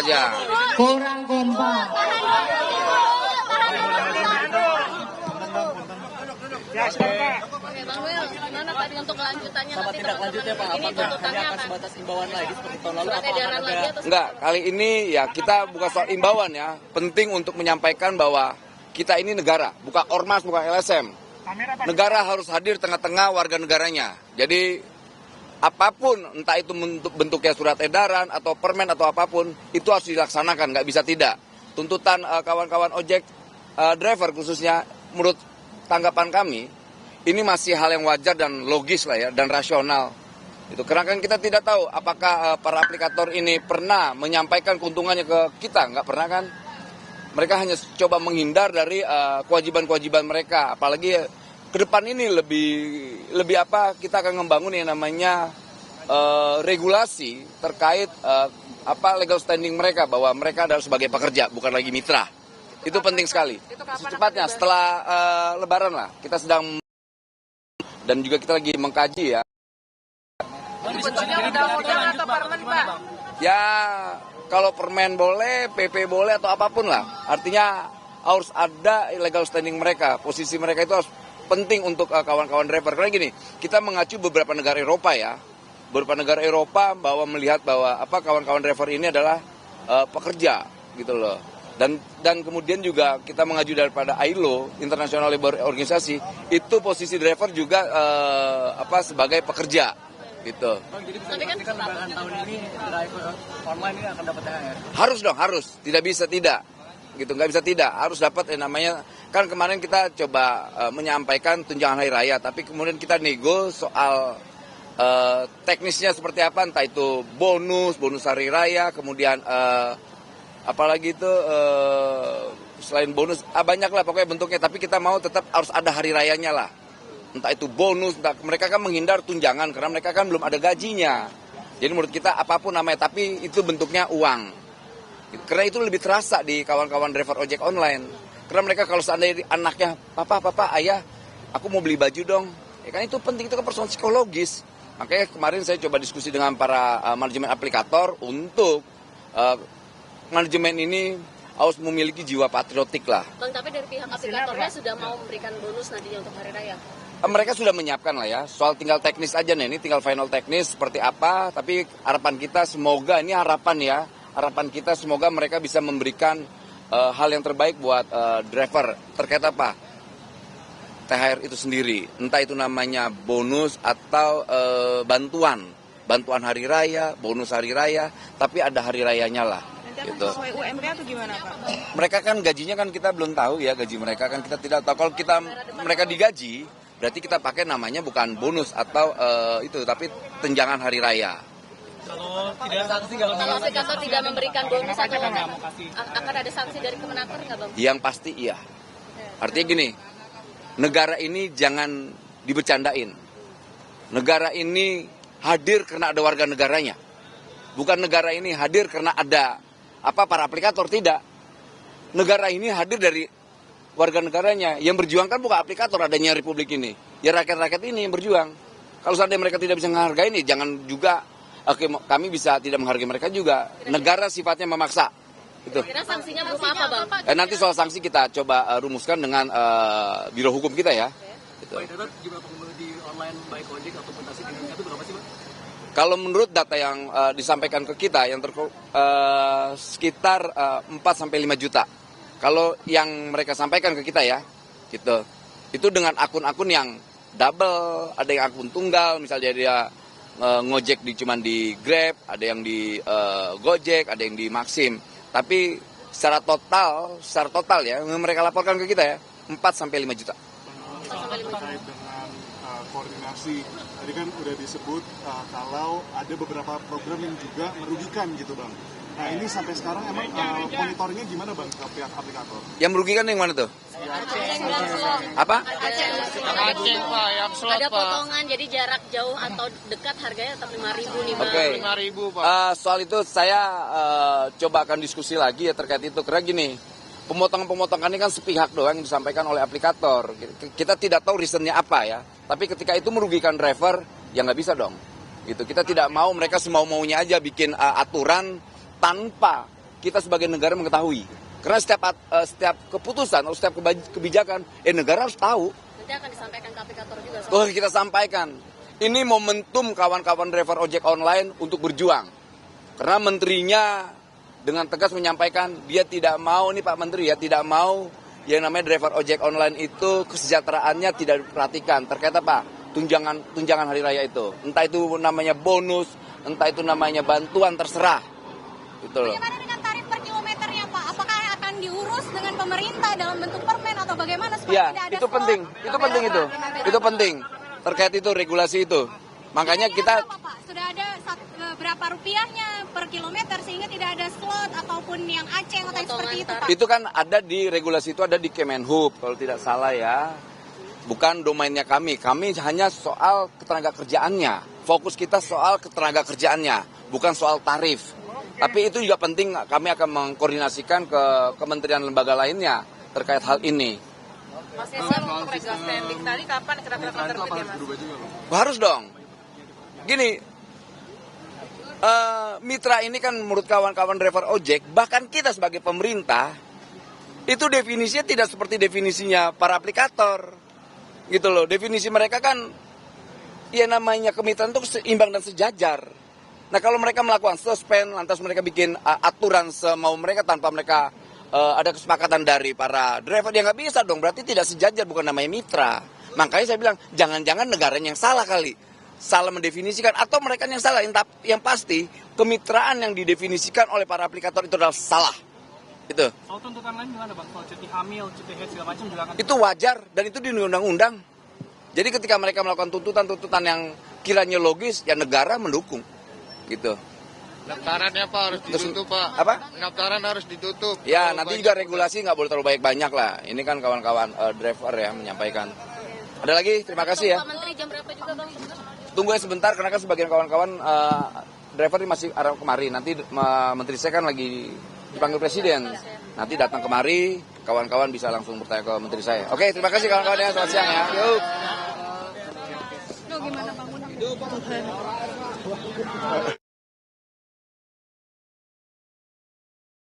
aja. Kurang kompak. Oke, Bang Will, gimana tadi untuk kelanjutannya nanti lanjutnya Pak? ini tuntutannya Akan apa? sebatas imbauan lagi seperti tahun lalu? Surat edaran lagi atau Enggak, kali ini ya kita bukan soal imbauan ya. Penting untuk menyampaikan bahwa kita ini negara, bukan ormas, bukan LSM. Negara harus hadir tengah-tengah warga negaranya. Jadi apapun, entah itu bentuknya surat edaran atau permen atau apapun, itu harus dilaksanakan, nggak bisa tidak. Tuntutan kawan-kawan ojek driver khususnya, menurut tanggapan kami, ini masih hal yang wajar dan logis lah ya, dan rasional. Itu karena kan kita tidak tahu apakah para aplikator ini pernah menyampaikan keuntungannya ke kita, nggak pernah kan? Mereka hanya coba menghindar dari kewajiban-kewajiban mereka, apalagi ke depan ini lebih apa, kita akan membangun yang namanya regulasi terkait legal standing mereka, bahwa mereka adalah sebagai pekerja, bukan lagi mitra. Itu penting sekali. Secepatnya setelah Lebaran lah, kita sedang dan juga kita lagi mengkaji ya. bentuknya undang-undang atau permen, Pak? Ya, kalau permen boleh, PP boleh atau apapun lah. Artinya harus ada legal standing mereka. Posisi mereka itu harus penting untuk kawan-kawan driver. Karena gini, kita mengacu beberapa negara Eropa ya. Beberapa negara Eropa bahwa melihat bahwa kawan-kawan driver ini adalah pekerja gitu loh. Dan kemudian juga kita mengacu daripada ILO, International Labour Organization, itu posisi driver juga sebagai pekerja gitu. Jadi bisa kan lebaran tahun ini driver online ini akan dapat THR? Harus dong, harus. Tidak bisa tidak. Gitu, nggak bisa tidak. Harus dapat yang namanya, kan kemarin kita coba menyampaikan tunjangan hari raya, tapi kemudian kita nego soal teknisnya seperti apa, entah itu bonus hari raya, kemudian apalagi itu selain bonus, banyak lah pokoknya bentuknya, tapi kita mau tetap harus ada hari rayanya lah. Entah itu bonus, mereka kan menghindar tunjangan karena mereka kan belum ada gajinya. Jadi menurut kita apapun namanya, tapi itu bentuknya uang. Karena itu lebih terasa di kawan-kawan driver ojek online. Karena mereka kalau seandainya anaknya, papa, ayah, aku mau beli baju dong. Ya kan itu penting, itu kan persoalan psikologis. Makanya kemarin saya coba diskusi dengan para manajemen aplikator untuk manajemen ini harus memiliki jiwa patriotik lah. Bang, tapi dari pihak aplikatornya sudah mau memberikan bonus nantinya untuk hari raya? Mereka sudah menyiapkan lah ya, soal tinggal teknis aja nih, ini tinggal final teknis seperti apa, tapi harapan kita semoga, ini harapan kita semoga mereka bisa memberikan hal yang terbaik buat driver, terkait apa? THR itu sendiri, entah itu namanya bonus atau bantuan hari raya, bonus hari raya, tapi ada hari rayanya lah. Gitu. Sesuai UMP atau gimana Pak? Mereka kan gajinya kan kita belum tahu ya, gaji mereka kan kita tidak tahu. Kalau mereka digaji, berarti kita pakai namanya bukan bonus atau itu, tapi tunjangan hari raya. Kalau tidak sanksi, kalau aplikator tidak memberikan bonus atau akan ada sanksi dari Kemenaker nggak, Bang? Yang pasti iya. Artinya gini, negara ini jangan dibercandain. Negara ini hadir karena ada warga negaranya. Bukan negara ini hadir karena ada para aplikator, tidak. Negara ini hadir dari warga negaranya. Yang berjuang kan bukan aplikator adanya republik ini. Ya rakyat-rakyat ini yang berjuang. Kalau seandainya mereka tidak bisa menghargai ini, jangan juga kami bisa tidak menghargai mereka juga. Negara sifatnya memaksa. Itu. Kira sanksinya berupa apa, Bang? Nanti soal sanksi kita coba rumuskan dengan biro hukum kita ya. Gitu. Baik, data jumlah pengemudi online baik ojek ataupun taksi di Indonesia itu berapa sih, Pak? Kalau menurut data yang disampaikan ke kita, yang sekitar 4-5 juta. Kalau yang mereka sampaikan ke kita ya, gitu. Itu dengan akun-akun yang double, ada yang akun tunggal, misalnya dia ngojek cuman di Grab, ada yang di Gojek, ada yang di Maxim. Tapi secara total ya, mereka laporkan ke kita ya, 4-5 juta. Terkait dengan koordinasi, tadi kan udah disebut kalau ada beberapa program yang juga merugikan gitu Bang. Nah ini sampai sekarang emang monitornya gimana Bang ke pihak aplikator? Yang merugikan yang mana tuh? Apa? Aceh Pak, yang slot Ada Pak. potongan, jadi jarak jauh atau dekat harganya tetap 5.000 nih, Bang. Oke. 5.000 Pak. Soal itu saya coba akan diskusi lagi ya terkait itu. Karena gini, pemotongan-pemotongan ini kan sepihak doang yang disampaikan oleh aplikator. Kita tidak tahu reasonnya apa ya. Tapi ketika itu merugikan driver, ya nggak bisa dong. Gitu. Kita tidak mau mereka semau-maunya aja bikin aturan tanpa kita sebagai negara mengetahui. Karena setiap keputusan atau setiap kebijakan, negara harus tahu. Nanti akan disampaikan ke aplikator juga. Oh, kita sampaikan. Ini momentum kawan-kawan driver ojek online untuk berjuang. Karena menterinya dengan tegas menyampaikan dia tidak mau, nih Pak Menteri ya, tidak mau yang namanya driver ojek online itu kesejahteraannya tidak diperhatikan. Terkait apa? Tunjangan hari raya itu. Entah itu namanya bonus, entah itu namanya bantuan, terserah. Gitu loh. Bagaimana dengan tarif per kilometernya Pak? Apakah akan diurus dengan pemerintah dalam bentuk permen atau bagaimana supaya Ya, tidak ada itu penting. Itu penting. Terkait itu regulasi itu. Makanya kita Berapa, Pak? Sudah ada berapa rupiahnya per kilometer sehingga tidak ada slot ataupun yang aceng atau yang seperti itu Pak? itu kan ada di regulasi, itu ada di Kemenhub kalau tidak salah ya. Bukan domainnya kami. Kami hanya soal ketenaga kerjaannya. Fokus kita soal ketenaga kerjaannya, bukan soal tarif. Tapi itu juga penting, kami akan mengkoordinasikan ke kementerian lembaga lainnya terkait hal ini. Mas Yesen, untuk regulasi standing tadi kapan kira-kira akan terbit ya Mas? Harus dong. Gini, mitra ini kan menurut kawan-kawan driver ojek, bahkan kita sebagai pemerintah, itu definisinya tidak seperti definisinya para aplikator. Gitu loh, definisi mereka kan, ya namanya kemitraan itu seimbang dan sejajar. Nah kalau mereka melakukan suspend, lantas mereka bikin aturan semau mereka tanpa mereka ada kesepakatan dari para driver, dia nggak bisa dong, berarti tidak sejajar, bukan namanya mitra. Makanya saya bilang, jangan-jangan negaranya yang salah kali, salah mendefinisikan, atau mereka yang salah. Yang pasti, kemitraan yang didefinisikan oleh para aplikator itu adalah salah. Itu. Soal tuntutan lain gimana Bang? Soal cuti hamil, cuti haid segala macam juga akan... Itu wajar, dan itu di undang-undang. Jadi ketika mereka melakukan tuntutan-tuntutan yang kiranya logis, ya negara mendukung. Gitu. Pendaftarannya Pak harus ditutup Pak. Apa? Pendaftaran harus ditutup. Ya, nanti juga regulasi nggak boleh terlalu banyak lah. Ini kan kawan-kawan driver ya menyampaikan. Ada lagi? Terima kasih ya. Pak Menteri jam berapa juga Bang? Tunggu ya sebentar, karena kan sebagian kawan-kawan driver ini masih ada kemari. Nanti menteri saya kan lagi dipanggil presiden. Nanti datang kemari, kawan-kawan bisa langsung bertanya ke menteri saya. Oke, terima kasih kawan-kawan ya. Selamat siang ya. Yuk. Gimana Bang?